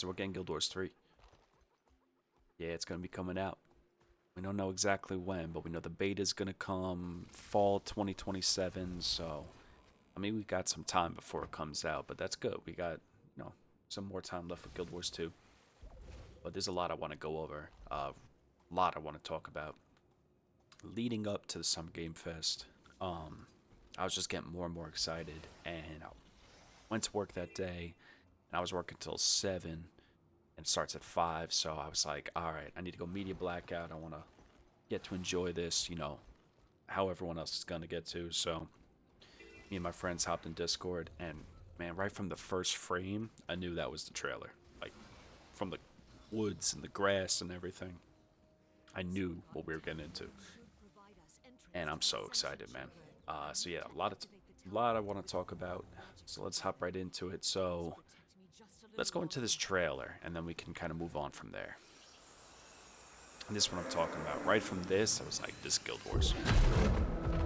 So we're getting Guild Wars 3. Yeah, it's going to be coming out. We don't know exactly when, but we know the beta is going to come fall 2027. So, I mean, we got some time before it comes out, but that's good. We got, some more time left with Guild Wars 2. But there's a lot I want to go over. A lot I want to talk about. Leading up to the Summer Game Fest, I was just getting more and more excited, and I went to work that day, and I was working till 7, and it starts at 5, so I was like, alright, I need to go media blackout. I want to get to enjoy this, how everyone else is going to get to. So me and my friends hopped in Discord, and man, right from the first frame, I knew that was the trailer. Like, from the woods and the grass and everything, I knew what we were getting into. And I'm so excited, man. So yeah, a lot I want to talk about. So let's hop right into it. So let's go into this trailer, and then we can kind of move on from there. And this is what I'm talking about. Right from this, I was like, this is Guild Wars.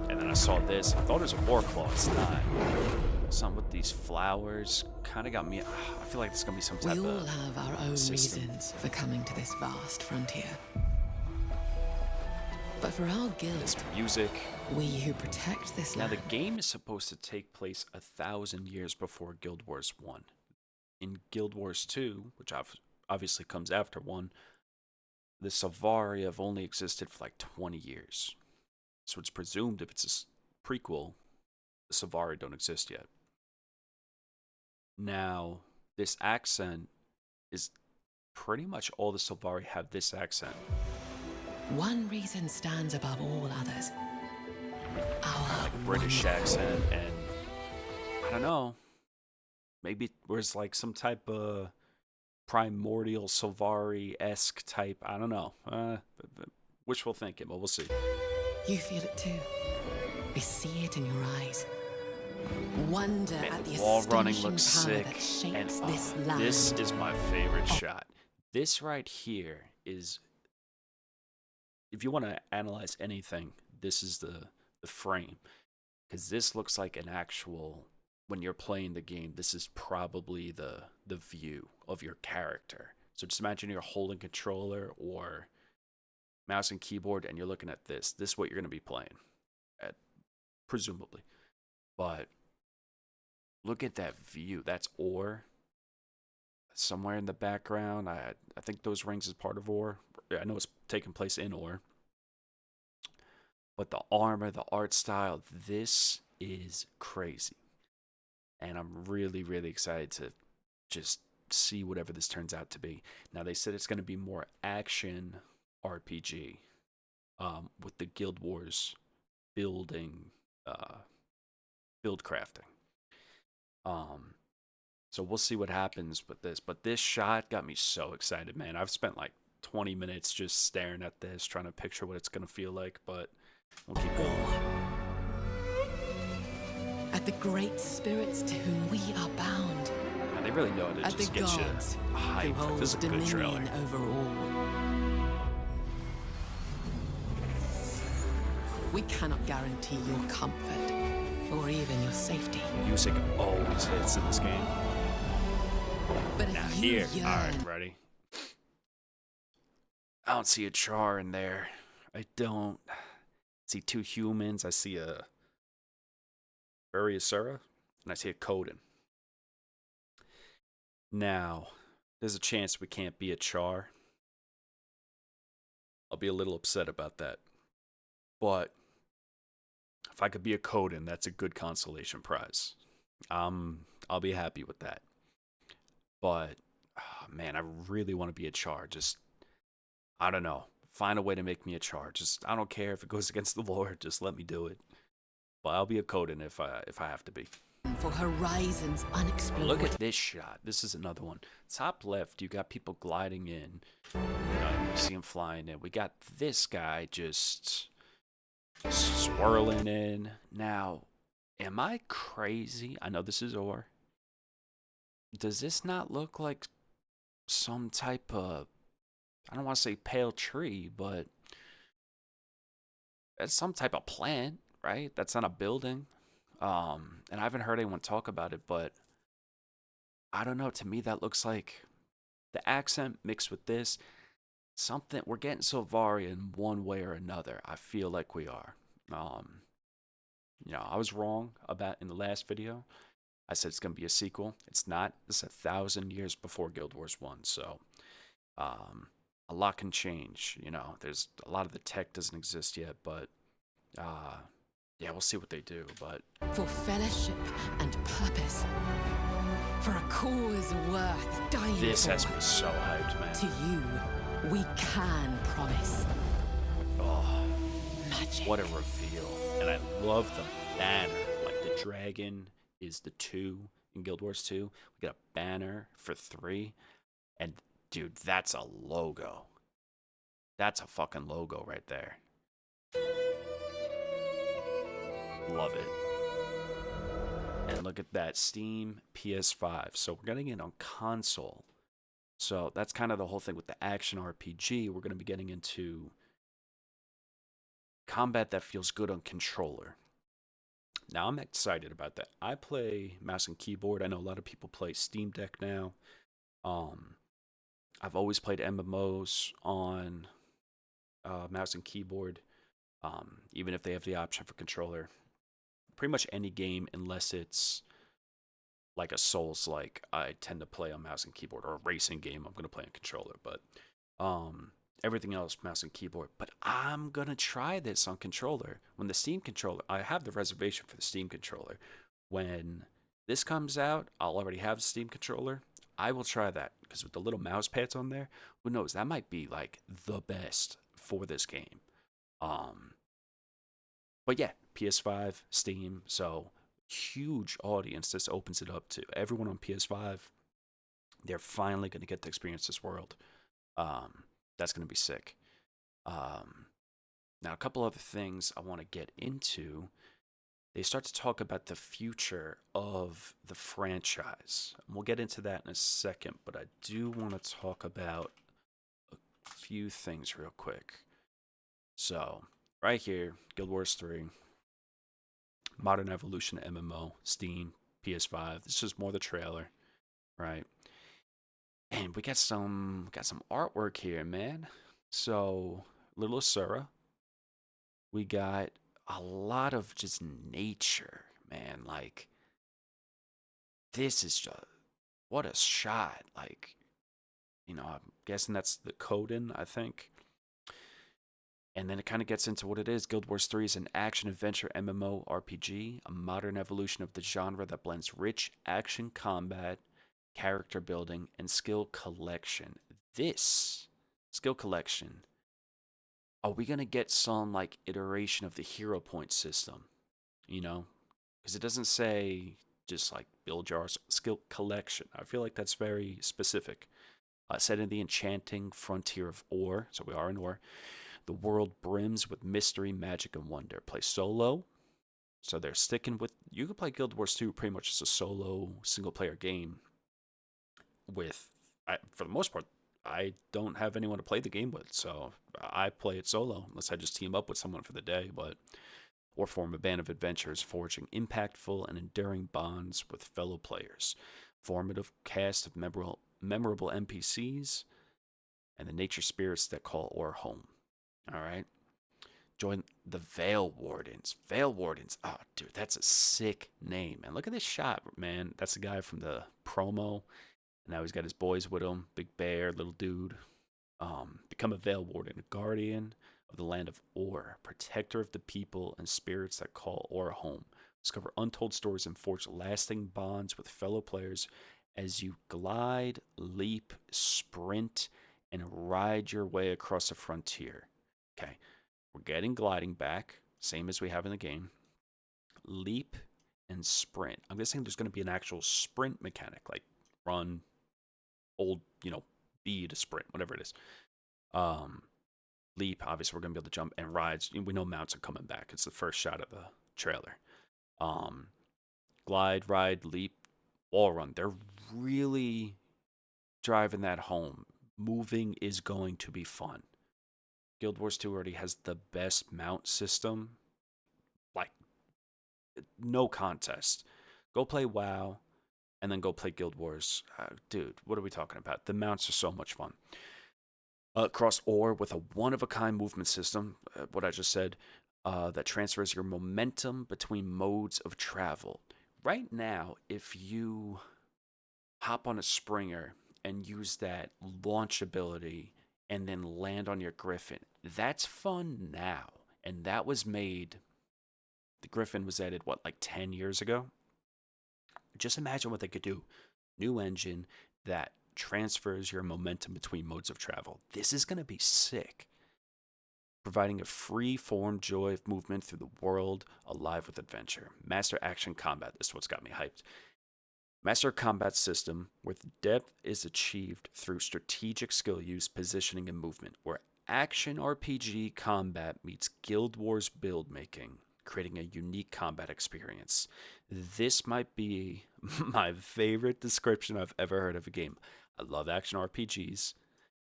And then I saw this. I thought it was a war claw. It's not. Something with these flowers kind of got me. I feel like it's going to be some type of We all have our own system. reasons for coming to this vast frontier. But for our guild, This music. we who protect this Now, land, the game is supposed to take place 1,000 years before Guild Wars 1. In Guild Wars 2, which obviously comes after 1, the Savari have only existed for like 20 years. So it's presumed if it's a prequel, the Savari don't exist yet. Now, this accent is pretty much all the Savari have this accent. one reason stands above all others. Our Like a British accent, and I don't know. Maybe it was like some type of primordial Savari-esque type. I don't know. Wishful thinking, but we'll see. You feel it too. I see it in your eyes. Wonder Man, at the the wall running astonishing looks power sick, that shapes and this land. this is my favorite shot. This right here is, if you want to analyze anything, this is the frame, because this looks like an actual. When you're playing the game, this is probably the view of your character. So just imagine you're holding controller or mouse and keyboard, and you're looking at this. This is what you're going to be playing, at, presumably. But look at that view. That's ore. Somewhere in the background, I think those rings is part of ore. I know it's taking place in ore. But the armor, the art style, this is crazy. And I'm really, really excited to just see whatever this turns out to be. Now, they said it's going to be more action RPG with the Guild Wars building, build crafting. So we'll see what happens with this. But this shot got me so excited, man. I've spent like 20 minutes just staring at this, trying to picture what it's going to feel like, but we'll keep going. At the great spirits to whom we are bound. Now, they really know how to At the just get you gods who hyped. hold This is a good trailer. dominion over all. We cannot guarantee your comfort or even your safety. Music always hits in this game. But Now if you here, yearn, alright, ready? I don't see a char in there. I don't see 2 humans. I see a Variasura, and I see a Coden. Now, there's a chance we can't be a char. I'll be a little upset about that. But if I could be a Coden, that's a good consolation prize. I'll be happy with that. But, man, I really want to be a char. Just, I don't know. Find a way to make me a char. Just, I don't care if it goes against the lore. Just let me do it. But I'll be a Coden if I have to be. for horizons unexplored. Look at this shot. This is another one. Top left, you got people gliding in. You see them flying in. We got this guy just swirling in. Now, am I crazy? I know this is ore. Does this not look like some type of, I don't want to say pale tree, but it's some type of plant, right? That's not a building. And I haven't heard anyone talk about it, but I don't know. To me, that looks like the accent mixed with this, something we're getting Sylvaria in one way or another. I feel like we are. Um, I was wrong about in the last video. I said it's gonna be a sequel. It's not. It's 1,000 years before Guild Wars 1, so um, a lot can change. There's a lot of the tech doesn't exist yet, but uh, yeah, we'll see what they do. But For fellowship and purpose. For a cause worth dying this for. has me so hyped, man. To you, we can promise. Oh, Magic. what a reveal. And I love the banner. Like the dragon is the 2 in Guild Wars 2. We got a banner for 3. And dude, that's a logo. That's a fucking logo right there. Love it. And look at that, Steam, PS5. So we're getting it on console. So that's kind of the whole thing with the action RPG. We're going to be getting into combat that feels good on controller. Now I'm excited about that. I play mouse and keyboard. I know a lot of people play Steam Deck now. Um, I've always played MMOs on mouse and keyboard, even if they have the option for controller. Pretty much any game, unless it's like a Souls like, I tend to play on mouse and keyboard, or a racing game, I'm going to play on controller. But everything else, mouse and keyboard. But I'm going to try this on controller. When the Steam controller, I have the reservation for the Steam controller. When this comes out, I'll already have the Steam controller. I will try that, because with the little mouse pads on there, who knows, that might be like the best for this game. But yeah, PS5, Steam, so huge audience. This opens it up to everyone on PS5. They're finally going to get to experience this world. That's going to be sick. Now, a couple other things I want to get into. They start to talk about the future of the franchise. And we'll get into that in a second, but I do want to talk about a few things real quick. So, right here, Guild Wars 3, Modern Evolution MMO, Steam, PS5. This is more the trailer, right? And we got some artwork here, man. So, Little Asura. We got a lot of just nature, man. Like, this is just, what a shot. Like, I'm guessing that's the Coden, I think. And then it kind of gets into what it is. Guild Wars 3 is an action-adventure MMO RPG, a modern evolution of the genre that blends rich action combat, character building, and skill collection. This skill collection, are we going to get some, like, iteration of the hero point system? Because it doesn't say just, like, build your skill collection. I feel like that's very specific. Set in the enchanting frontier of Ore, so we are in Ore. The world brims with mystery, magic, and wonder. Play solo. So they're sticking with... You can play Guild Wars 2 pretty much as a solo, single-player game with... for the most part, I don't have anyone to play the game with, so I play it solo, unless I just team up with someone for the day, or form a band of adventurers, forging impactful and enduring bonds with fellow players. Formative cast of memorable NPCs, and the nature spirits that call Ore home. All right. Join the Vaelwardens. Vaelwardens. Oh, dude, that's a sick name, man. Look at this shot, man. That's the guy from the promo. And now he's got his boys with him. Big bear, little dude. Become a Vaelwarden, a guardian of the land of Ore, protector of the people and spirits that call Ore home. Discover untold stories and forge lasting bonds with fellow players as you glide, leap, sprint, and ride your way across the frontier. Okay, we're getting gliding back, same as we have in the game. Leap and sprint. I'm guessing there's going to be an actual sprint mechanic, like run, old, B to sprint, whatever it is. Leap, obviously we're going to be able to jump, and rides. We know mounts are coming back. It's the first shot of the trailer. Glide, ride, leap, wall run. They're really driving that home. Moving is going to be fun. Guild Wars 2 already has the best mount system. Like, no contest. Go play WoW. and then go play Guild Wars. Dude, what are we talking about? The mounts are so much fun. Cross ore with a one-of-a-kind movement system, what I just said, that transfers your momentum between modes of travel. Right now, if you hop on a Springer and use that launch ability and then land on your Griffin, that's fun now. And that was made, the Griffin was added, what, like 10 years ago? Just imagine what they could do. New engine that transfers your momentum between modes of travel. This is going to be sick. Providing a free form joy of movement through the world, alive with adventure. Master action combat. This is what's got me hyped. Master combat system where the depth is achieved through strategic skill use, positioning, and movement. Where action RPG combat meets Guild Wars build making, creating a unique combat experience. This might be my favorite description I've ever heard of a game. I love action RPGs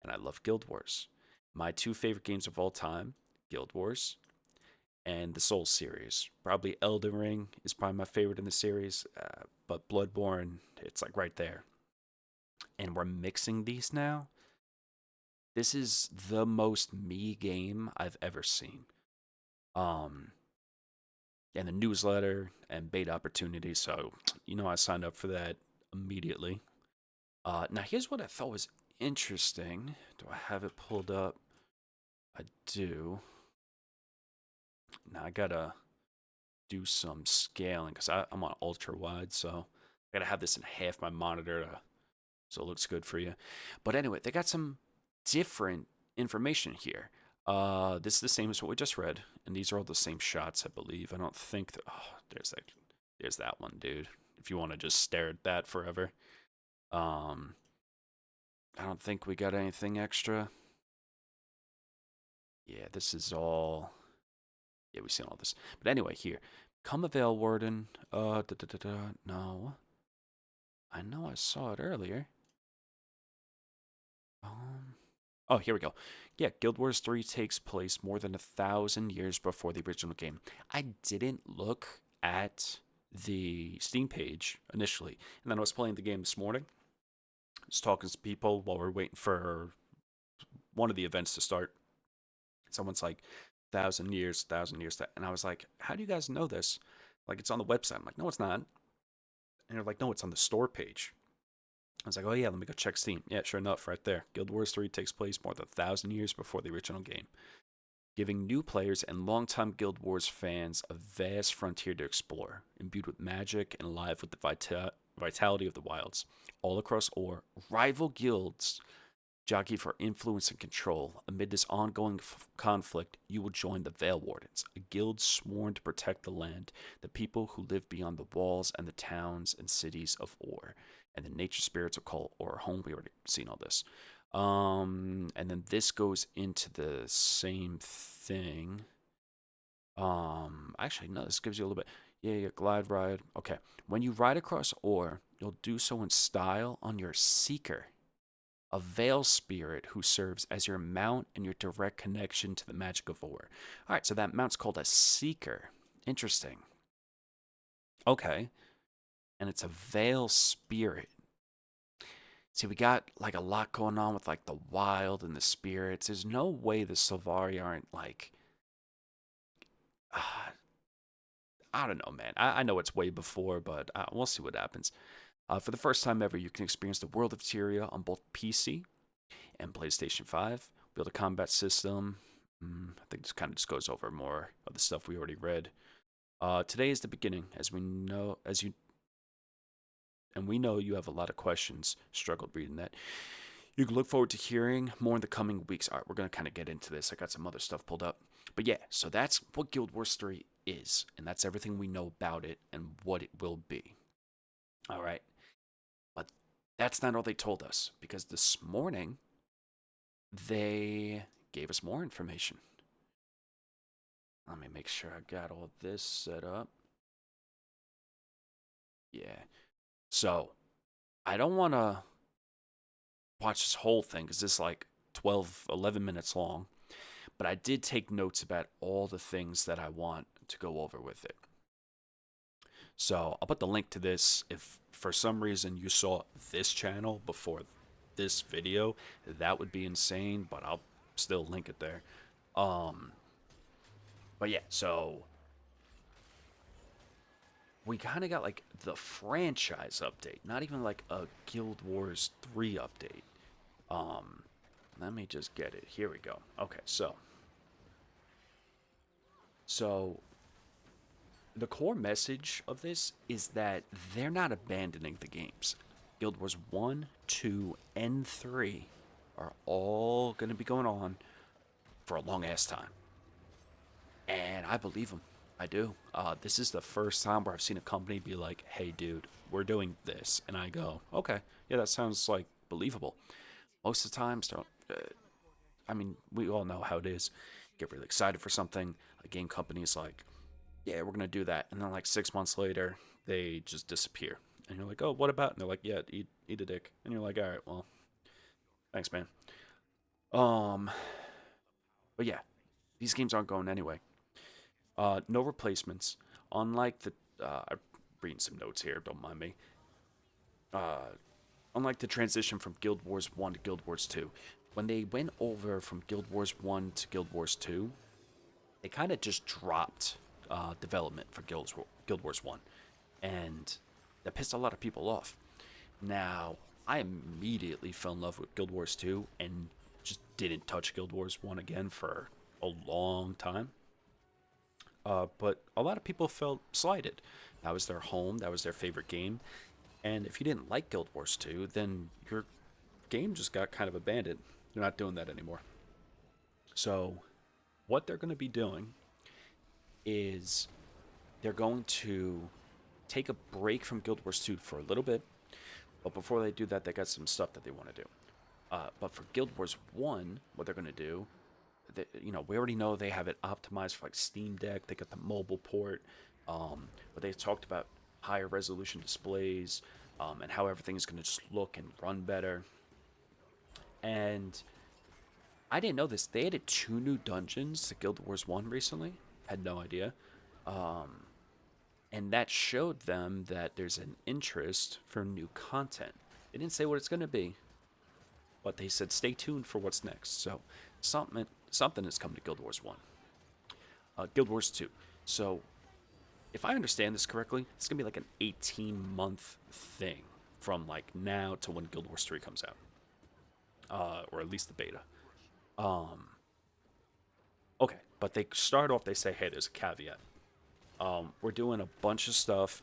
and I love Guild Wars. My two favorite games of all time, Guild Wars and the Souls series. Probably Elden Ring is probably my favorite in the series, but Bloodborne, it's like right there. And we're mixing these now. This is the most me game I've ever seen. Um, and the newsletter and beta opportunity. So, I signed up for that immediately. Now, here's what I thought was interesting. Do I have it pulled up? I do. Now, I gotta do some scaling because I'm on ultra wide, so I gotta have this in half my monitor so it looks good for you. But anyway, they got some different information here. This is the same as what we just read, and these are all the same shots, I believe. I don't think that. Oh, there's that one, dude. If you want to just stare at that forever. Um, I don't think we got anything extra. Yeah, this is all. Yeah, we've seen all this. But anyway, here. Come a Vaelwarden. No. I know I saw it earlier. Oh, here we go. Yeah, Guild Wars 3 takes place more than 1,000 years before the original game. I didn't look at the Steam page initially, and then I was playing the game this morning. I was talking to people while we are waiting for one of the events to start. Someone's like, 1,000 years, 1,000 years. And I was like, how do you guys know this? Like, it's on the website. I'm like, no, it's not. And they're like, no, it's on the store page. I was like, oh yeah, let me go check Steam. Yeah, sure enough, right there. Guild Wars 3 takes place more than 1,000 years before the original game, giving new players and longtime Guild Wars fans a vast frontier to explore, imbued with magic and alive with the vitality of the wilds. All across Ore, rival guilds jockey for influence and control. Amid this ongoing conflict, you will join the Vaelwardens, a guild sworn to protect the land, the people who live beyond the walls and the towns and cities of Ore, and the nature spirits will call Ore home. We already seen all this. And then this goes into the same thing. Actually, no, this gives you a little bit. Yeah, glide ride. Okay. When you ride across Ore, you'll do so in style on your Seeker, a veil spirit who serves as your mount and your direct connection to the magic of Ore. All right, so that mount's called a Seeker. Interesting. Okay. And it's a veil spirit. See, we got like a lot going on with like the wild and the spirits. There's no way the Sylvari aren't like. I don't know, man. I know it's way before, but we'll see what happens. For the first time ever, you can experience the world of Tyria on both PC and PlayStation 5. Build a combat system. I think this kind of just goes over more of the stuff we already read. Today is the beginning, we know you have a lot of questions. Struggled reading that. You can look forward to hearing more in the coming weeks. All right, we're gonna kind of get into this. I got some other stuff pulled up, but yeah. So that's what Guild Wars 3 is, and that's everything we know about it and what it will be. All right, but that's not all they told us, because this morning they gave us more information. Let me make sure I got all this set up. Yeah. So, I don't want to watch this whole thing because it's like 12, 11 minutes long. But I did take notes about all the things that I want to go over with it. So, I'll put the link to this for some reason you saw this channel before this video, that would be insane, but I'll still link it there. Um, but yeah, so we kind of got like the franchise update, not even like a Guild Wars 3 update. Um, Let me just get it. Here we go. Okay, so the core message of this is that they're not abandoning the games. Guild Wars 1, 2, and 3 are all going to be going on for a long ass time. And I believe them. I do. This is the first time where I've seen a company be like, hey, dude, we're doing this. And I go, okay, yeah, that sounds like believable. Most of the times, don't. I mean, we all know how it is. Get really excited for something. A game company is like, yeah, we're going to do that. And then, like, 6 months later, they just disappear. And you're like, oh, what about? And they're like, yeah, eat a dick. And you're like, all right, well, thanks, man. Um, but yeah, these games aren't going anyway. No replacements. Unlike the, I'm reading some notes here. Don't mind me. Uh, Unlike the transition from Guild Wars 1 to Guild Wars 2, when they went over from Guild Wars 1 to Guild Wars 2, they kind of just dropped development for Guild Wars 1. And that pissed a lot of people off. Now, I immediately fell in love with Guild Wars 2 and just didn't touch Guild Wars 1 again for a long time. But a lot of people felt slighted. That was their home, that was their favorite game. And if you didn't like Guild Wars 2, then your game just got kind of abandoned. They're not doing that anymore. So, what they're going to be doing is they're going to take a break from Guild Wars 2 for a little bit. But before they do that, they got some stuff that they want to do. But for Guild Wars 1, what they're going to do, we already know they have it optimized for like Steam Deck. They got the mobile port. But they talked about higher resolution displays and how everything is going to just look and run better. And I didn't know this. They added 2 new dungeons to Guild Wars 1 recently. Had no idea. And that showed them that there's an interest for new content. They didn't say what it's going to be, but they said stay tuned for what's next. So something has come to Guild Wars 1. Guild Wars 2. So if I understand this correctly, it's going to be like an 18-month thing from like now to when Guild Wars 3 comes out. Or at least the beta. Okay, but they start off, they say, hey, there's a caveat. We're doing a bunch of stuff,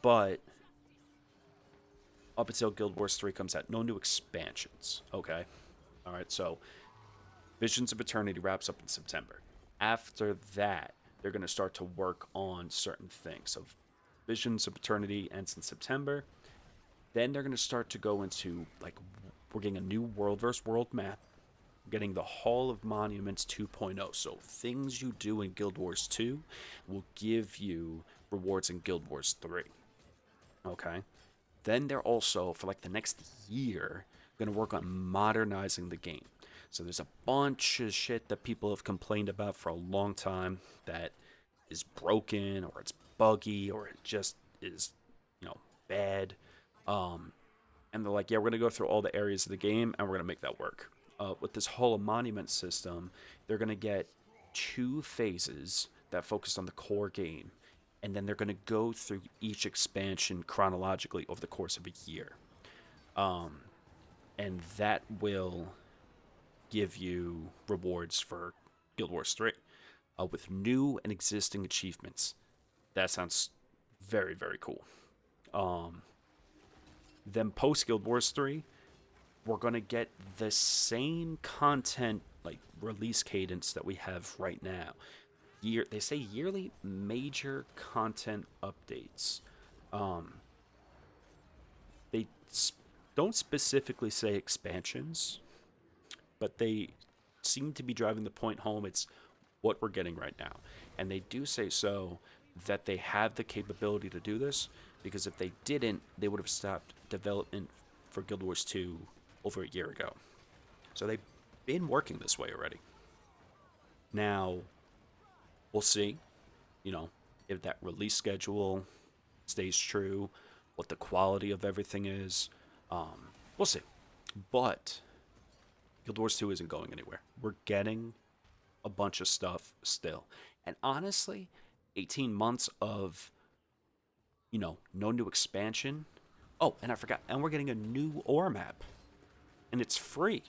but up until Guild Wars 3 comes out, no new expansions. Okay? Alright, so Visions of Eternity wraps up in September. After that, they're going to start to work on certain things. So Visions of Eternity ends in September. Then they're going to start to go into, like, we're getting a new world versus world map. Getting the Hall of Monuments 2.0. So things you do in Guild Wars 2 will give you rewards in Guild Wars 3. Okay? Then they're also, for like the next year, going to work on modernizing the game. So there's a bunch of shit that people have complained about for a long time that is broken or it's buggy or it just is, bad. And they're like, yeah, we're going to go through all the areas of the game and we're going to make that work. With this Hall of Monument system, they're going to get 2 phases that focus on the core game. And then they're going to go through each expansion chronologically over the course of a year. And that will give you rewards for Guild Wars 3 with new and existing achievements. That sounds very, very cool. Then post Guild Wars 3, we're going to get the same content, like release cadence that we have right now. They say yearly major content updates. They don't specifically say expansions, but they seem to be driving the point home. It's what we're getting right now. And they do say so that they have the capability to do this, because if they didn't, they would have stopped development for Guild Wars 2 over a year ago. So they've been working this way already. Now, we'll see, if that release schedule stays true, what the quality of everything is. We'll see. But Guild Wars 2 isn't going anywhere. We're getting a bunch of stuff still. And honestly, 18 months of, no new expansion. Oh, and I forgot. And we're getting a new ore map. And it's free.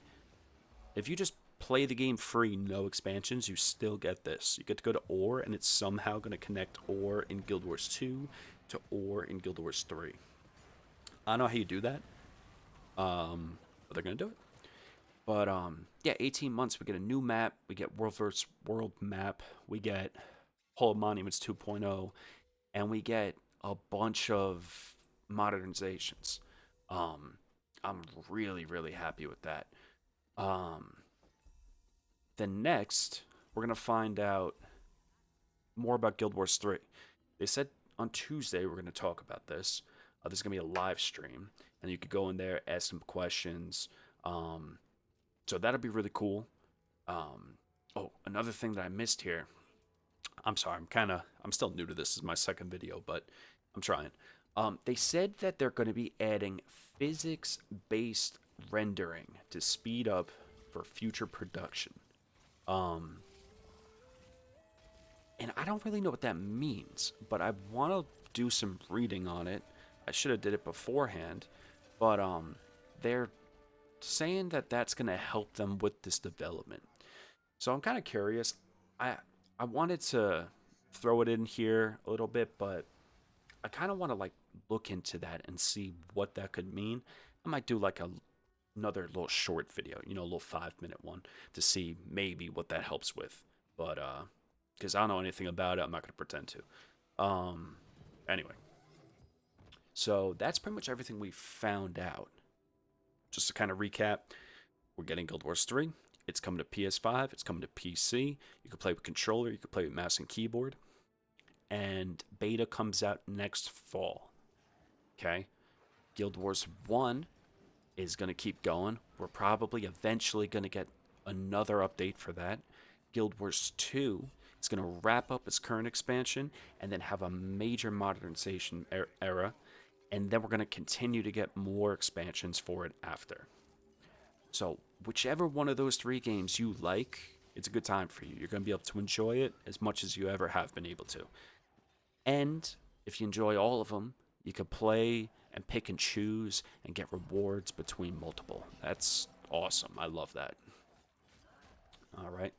If you just play the game free, no expansions, you still get this. You get to go to ore, and it's somehow going to connect ore in Guild Wars 2 to ore in Guild Wars 3. I don't know how you do that, but they're going to do it. But yeah, 18 months, we get a new map, we get World vs. World map, we get Hall of Monuments 2.0, and we get a bunch of modernizations. I'm really, really happy with that. Um, then next, we're gonna find out more about Guild Wars 3. They said on Tuesday we're gonna talk about this. There's gonna be a live stream, and you could go in there, ask some questions. Um, so that'll be really cool. Oh, another thing that I missed here. I'm sorry, I'm still new to this. This is my second video, but I'm trying. They said that they're going to be adding physics-based rendering to speed up for future production. Um, and I don't really know what that means, but I want to do some reading on it. I should have did it beforehand, but they're saying that that's going to help them with this development. So I'm kind of curious. I I wanted to throw it in here a little bit, but I kind of want to like look into that and see what that could mean. I might do like another little short video, a little 5-minute one to see maybe what that helps with. But because I don't know anything about it, I'm not going to pretend to. Anyway, so that's pretty much everything we found out. Just to kind of recap, we're getting Guild Wars 3. It's coming to PS5. It's coming to PC. You can play with controller. You can play with mouse and keyboard. And beta comes out next fall. Okay? Guild Wars 1 is going to keep going. We're probably eventually going to get another update for that. Guild Wars 2 is going to wrap up its current expansion and then have a major modernization era. And then we're going to continue to get more expansions for it after. So, whichever one of those 3 games you like, it's a good time for you. You're going to be able to enjoy it as much as you ever have been able to. And if you enjoy all of them, you can play and pick and choose and get rewards between multiple. That's awesome. I love that. All right.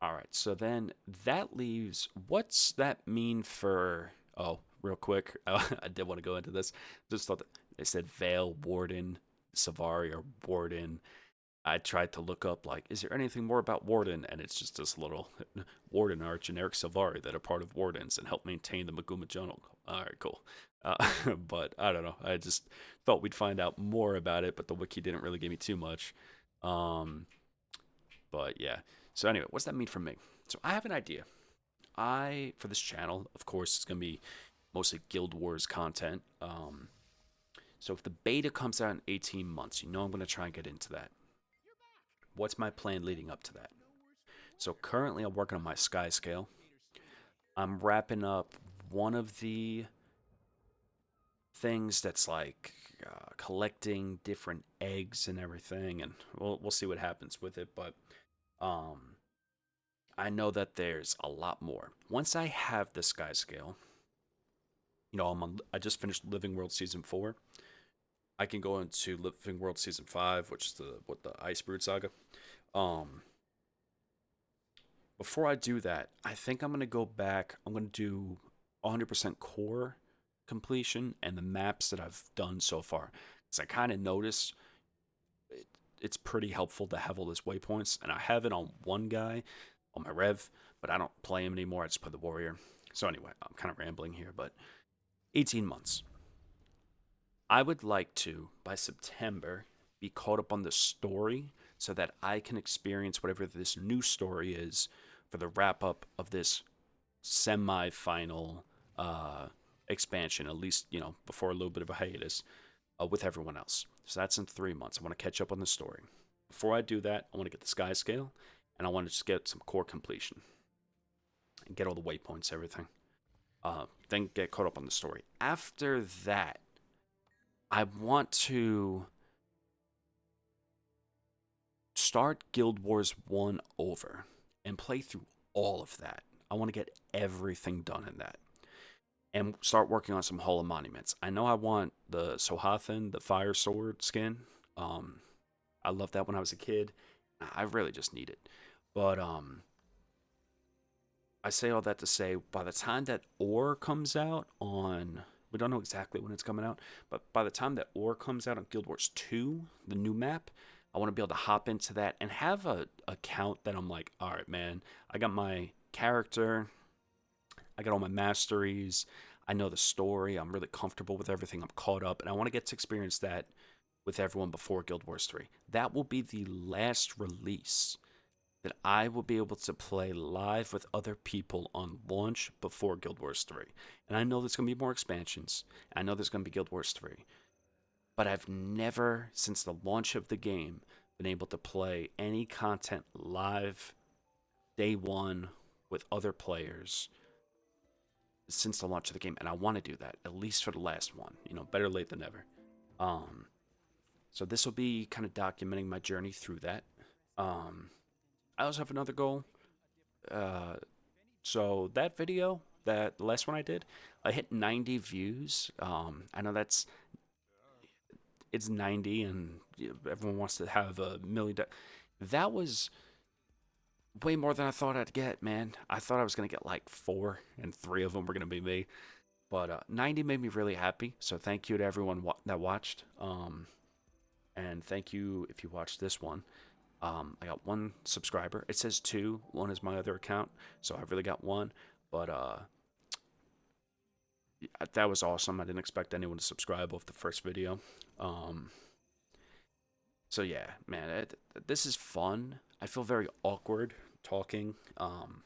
All right. So then that leaves, what's that mean for, oh, real quick. I did want to go into this. Just thought that they said Vaelwarden, Savari, or Warden. I tried to look up, like, is there anything more about Warden? And it's just this little Warden are generic Savari that are part of Wardens and help maintain the Maguma Jungle. All right, cool. But I don't know. I just thought we'd find out more about it, but the wiki didn't really give me too much. But yeah. So anyway, what's that mean for me? So I have an idea. For this channel, of course, it's going to be mostly Guild Wars content. So if the beta comes out in 18 months, I'm going to try and get into that. What's my plan leading up to that? So currently I'm working on my sky scale. I'm wrapping up one of the things that's like collecting different eggs and everything, and we'll see what happens with it. But I know that there's a lot more. Once I have the sky scale, I just finished Living World Season 4. I can go into Living World Season 5, which is the Icebrood Saga. Before I do that, I think I'm going to go back. I'm going to do 100% core completion and the maps that I've done so far. Because I kind of notice it's pretty helpful to have all those waypoints. And I have it on one guy, on my Rev, but I don't play him anymore. I just play the Warrior. So anyway, I'm kind of rambling here, but 18 months. I would like to, by September, be caught up on the story so that I can experience whatever this new story is for the wrap up of this semi-final expansion, at least, before a little bit of a hiatus with everyone else. So that's in 3 months. I want to catch up on the story. Before I do that, I want to get the sky scale, and I want to just get some core completion and get all the waypoints, everything. then get caught up on the story. After that, I want to start Guild Wars 1 over and play through all of that. I want to get everything done in that and start working on some Hall of Monuments. I know I want the Sohathan, the Fire Sword skin. Um, I loved that when I was a kid. I really just need it. But I say all that to say, by the time that Ore comes out on, we don't know exactly when it's coming out, but by the time that Ore comes out on Guild Wars 2, the new map, I want to be able to hop into that and have a account that I'm like, all right, man, I got my character, I got all my masteries, I know the story, I'm really comfortable with everything, I'm caught up, and I want to get to experience that with everyone before Guild Wars 3. That will be the last release that I will be able to play live with other people on launch before Guild Wars 3. And I know there's going to be more expansions. I know there's going to be Guild Wars 3. But I've never, since the launch of the game, been able to play any content live day one with other players since the launch of the game. And I want to do that, at least for the last one. You know, better late than never. Um, so this will be kind of documenting my journey through that. I also have another goal. Uh, so that video, that the last one I did, I hit 90 views. I know it's 90, and everyone wants to have a million. That was way more than I thought I'd get, man. I thought I was gonna get like four, and three of them were gonna be me. But 90 made me really happy. So thank you to everyone that watched. And thank you if you watched this one. I got one subscriber. It says two. One is my other account, so I really got one. But that was awesome. I didn't expect anyone to subscribe off the first video. Um, so yeah, man, this is fun. I feel very awkward talking. I'm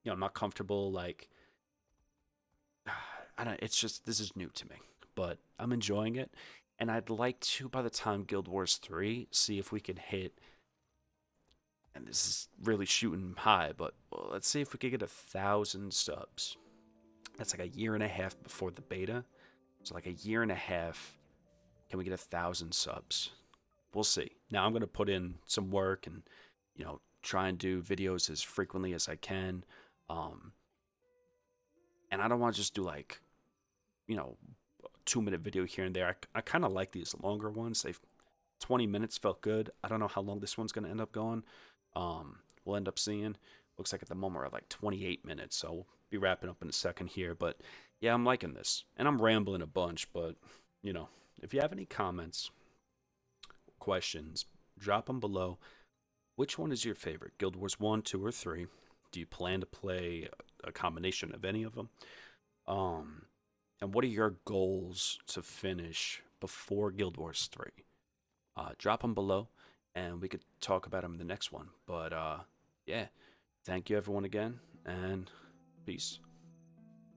not comfortable. Like, I don't. It's just this is new to me, but I'm enjoying it, and I'd like to, by the time Guild Wars 3, see if we can hit. And this is really shooting high, but well, let's see if we could get 1,000 subs. That's like a year and a half before the beta. So like a year and a half, can we get 1,000 subs? We'll see. Now I'm gonna put in some work and try and do videos as frequently as I can. Um, and I don't want to just do like you know 2-minute video here and there. I kind of like these longer ones. 20 minutes felt good. I don't know how long this one's gonna end up going. We'll end up seeing. Looks like at the moment we're at like 28 minutes, so we'll be wrapping up in a second here. But yeah, I'm liking this, and I'm rambling a bunch. But if you have any comments, questions, drop them below. Which one is your favorite? Guild Wars 1, 2, or 3? Do you plan to play a combination of any of them? Um, and what are your goals to finish before Guild Wars 3? Drop them below, and we could talk about them in the next one. But yeah, thank you everyone again, and peace.